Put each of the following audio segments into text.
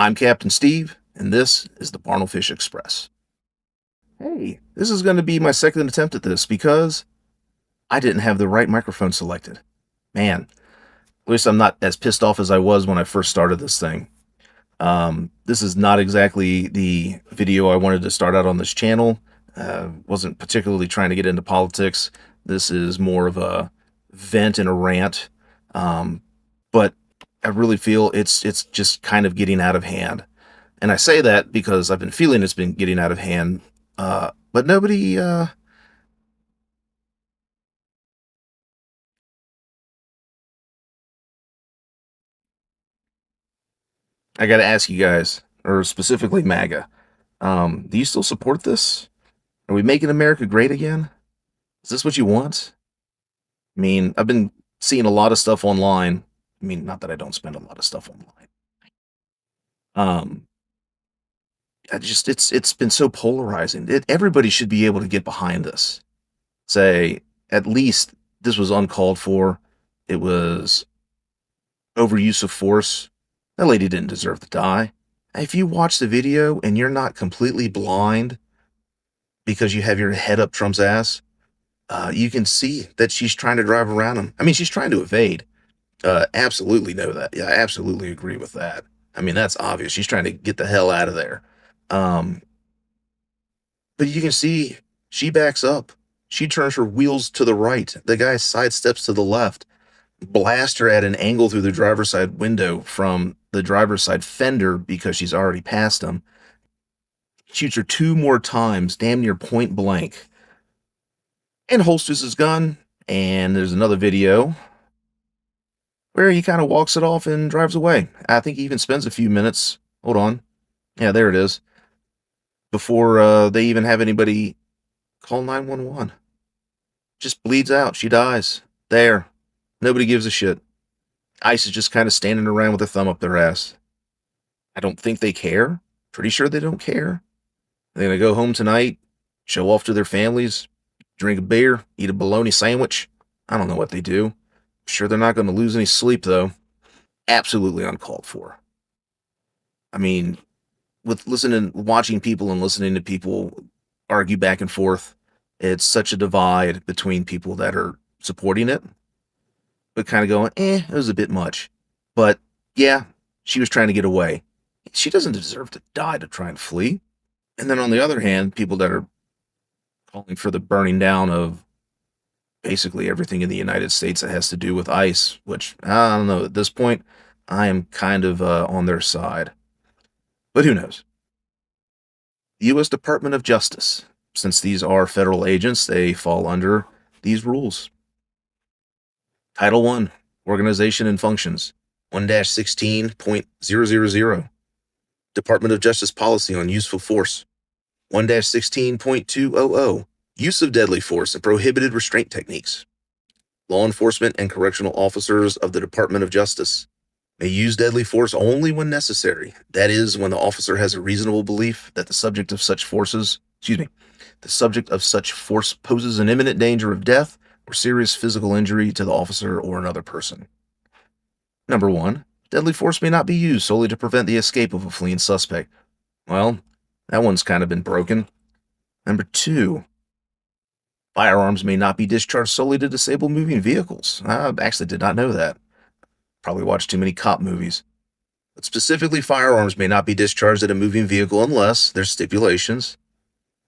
I'm Captain Steve, and this is the Barnelfish Express. Hey, this is going to be my second attempt at this because I didn't have the right microphone selected. Man, at least I'm not as pissed off as I was when I first started this thing. This is not exactly the video I wanted to start out on this channel. Wasn't particularly trying to get into politics. This is more of a vent and a rant. Um, but I really feel it's just kind of getting out of hand. And I say that because I've been feeling it's been getting out of hand. But nobody, I got to ask you guys, or specifically MAGA, do you still support this? Are we making America great again? Is this what you want? I mean, I've been seeing a lot of stuff online. I mean, not that I don't spend a lot of stuff online. Um, it's been so polarizing. Everybody should be able to get behind this. Say, at least this was uncalled for. It was overuse of force. That lady didn't deserve to die. If you watch the video and you're not completely blind because you have your head up Trump's ass, you can see that she's trying to drive around him. I mean, she's trying to evade. Absolutely know that. Yeah, I absolutely agree with that. I mean, that's obvious. She's trying to get the hell out of there. Um, but you can see she backs up. She turns her wheels to the right. The guy sidesteps to the left. Blast her at an angle through the driver's side window from the driver's side fender because she's already passed him. Shoots her two more times, damn near point blank, and holsters his gun. And there's another video where he kind of walks it off and drives away. I think he even spends a few minutes. Hold on. Yeah, there it is. Before they even have anybody call 911. Just bleeds out. She dies. There. Nobody gives a shit. ICE is just kind of standing around with their thumb up their ass. I don't think they care. Pretty sure they don't care. They're going to go home tonight, show off to their families, drink a beer, eat a bologna sandwich. I don't know what they do. Sure, they're not going to lose any sleep, though. Absolutely uncalled for. I mean, with watching people and listening to people argue back and forth, it's such a divide between people that are supporting it, but kind of going, it was a bit much. But yeah, she was trying to get away. She doesn't deserve to die to try and flee. And then on the other hand, people that are calling for the burning down of basically everything in the United States that has to do with ICE, which I don't know. At this point, I am kind of on their side. But who knows? The U.S. Department of Justice. Since these are federal agents, they fall under these rules. Title 1, Organization and Functions, 1-16.000. Department of Justice Policy on Useful Force, 1-16.200. Use of deadly force and prohibited restraint techniques. Law enforcement and correctional officers of the Department of Justice may use deadly force only when necessary. That is, when the officer has a reasonable belief that the subject of such force poses an imminent danger of death or serious physical injury to the officer or another person. Number 1, deadly force may not be used solely to prevent the escape of a fleeing suspect. Well, that one's kind of been broken. Number 2, firearms may not be discharged solely to disable moving vehicles. I actually did not know that. Probably watched too many cop movies. But specifically, firearms may not be discharged at a moving vehicle unless there's stipulations.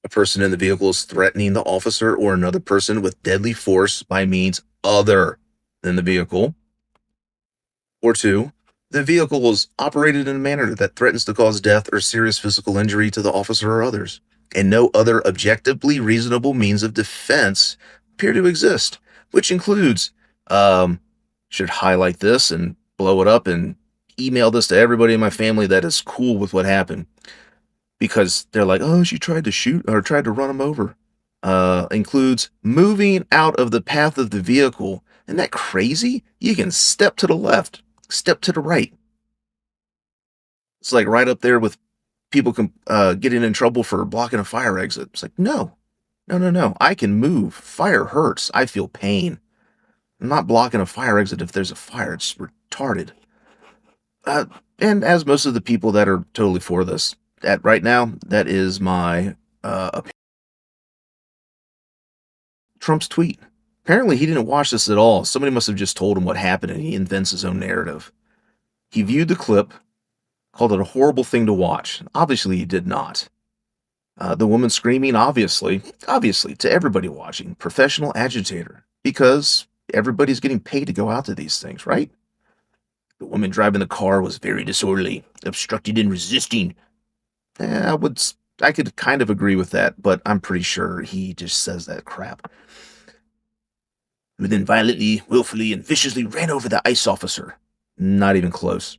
A person in the vehicle is threatening the officer or another person with deadly force by means other than the vehicle. Or 2, the vehicle was operated in a manner that threatens to cause death or serious physical injury to the officer or others, and no other objectively reasonable means of defense appear to exist, which includes, should highlight this and blow it up and email this to everybody in my family that is cool with what happened. Because they're like, oh, she tried to shoot or tried to run him over. Includes moving out of the path of the vehicle. Isn't that crazy? You can step to the left, step to the right. It's like right up there with people getting in trouble for blocking a fire exit. It's like, no, no, no, no. I can move. Fire hurts. I feel pain. I'm not blocking a fire exit if there's a fire. It's retarded. Uh, And as most of the people that are totally for this, at right now, that is my Trump's tweet. Apparently, he didn't watch this at all. Somebody must have just told him what happened, and he invents his own narrative. He viewed the clip, called it a horrible thing to watch. Obviously, he did not. The woman screaming, obviously, to everybody watching, professional agitator, because everybody's getting paid to go out to these things, right? The woman driving the car was very disorderly, obstructed and resisting. I would, I could kind of agree with that, but I'm pretty sure he just says that crap. Who then violently, willfully, and viciously ran over the ICE officer. Not even close.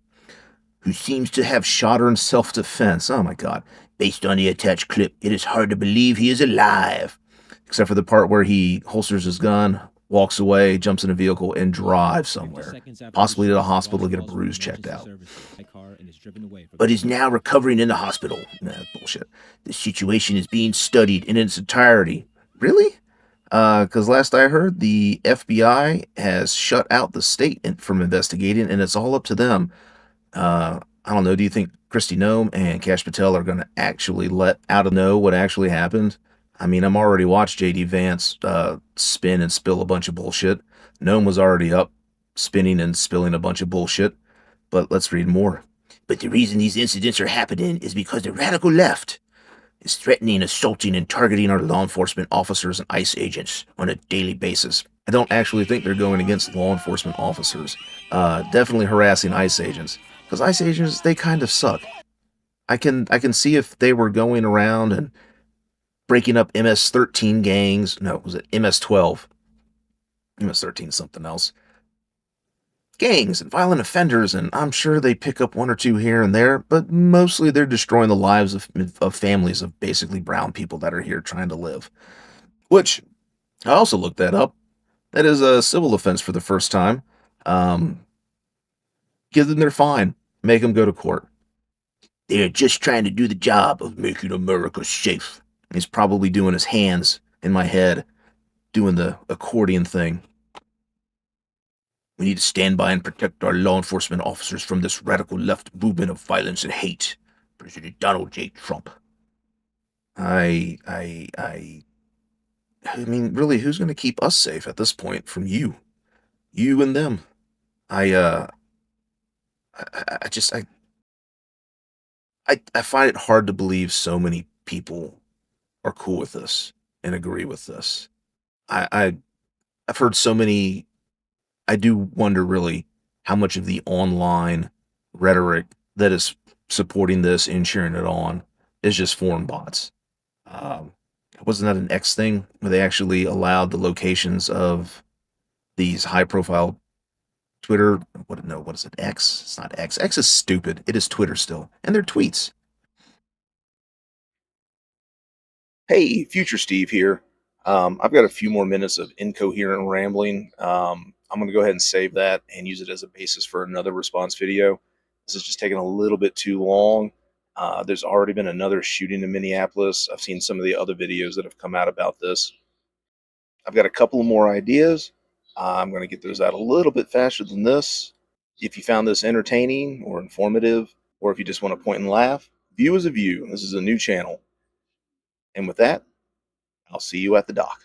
Who seems to have shot her in self defense. Oh my god. Based on the attached clip, it is hard to believe he is alive. Except for the part where he holsters his gun, walks away, jumps in a vehicle, and drives somewhere, possibly to the hospital to get a bruise checked out. But is now recovering in the hospital. Nah, bullshit. The situation is being studied in its entirety. Really? Because last I heard, the FBI has shut out the state from investigating, and it's all up to them. I don't know. Do you think Christy Nome and Cash Patel are going to actually let out of know what actually happened? I mean, I'm already watched JD Vance spin and spill a bunch of bullshit. Nome was already up spinning and spilling a bunch of bullshit. But let's read more. But the reason these incidents are happening is because the radical left is threatening, assaulting, and targeting our law enforcement officers and ICE agents on a daily basis. I don't actually think they're going against law enforcement officers. Definitely harassing ICE agents, because ICE agents, they kind of suck. I can see if they were going around and breaking up MS-13 gangs. No, was it MS-12? MS-13 is something else. Gangs and violent offenders, and I'm sure they pick up one or two here and there, but mostly they're destroying the lives of families of basically brown people that are here trying to live. Which, I also looked that up. That is a civil offense for the first time. Um, Give them their fine, make them go to court. They're just trying to do the job of making America safe. He's probably doing his hands in my head, doing the accordion thing. We need to stand by and protect our law enforcement officers from this radical left movement of violence and hate. President Donald J. Trump. I, I, I, I mean, really, who's going to keep us safe at this point from you? You and them. I, uh, I just, I find it hard to believe so many people are cool with this and agree with this. I, I've heard so many. I do wonder really how much of the online rhetoric that is supporting this and cheering it on is just foreign bots. Um, wasn't that an X thing where they actually allowed the locations of these high profile Twitter? What? No, what is it? X? It's not X. X is stupid. It is Twitter still, and their tweets. Hey, future Steve here. I've got a few more minutes of incoherent rambling. I'm going to go ahead and save that and use it as a basis for another response video. This is just taking a little bit too long. There's already been another shooting in Minneapolis. I've seen some of the other videos that have come out about this. I've got a couple more ideas. I'm going to get those out a little bit faster than this. If you found this entertaining or informative, or if you just want to point and laugh, view is a view. This is a new channel. And with that, I'll see you at the dock.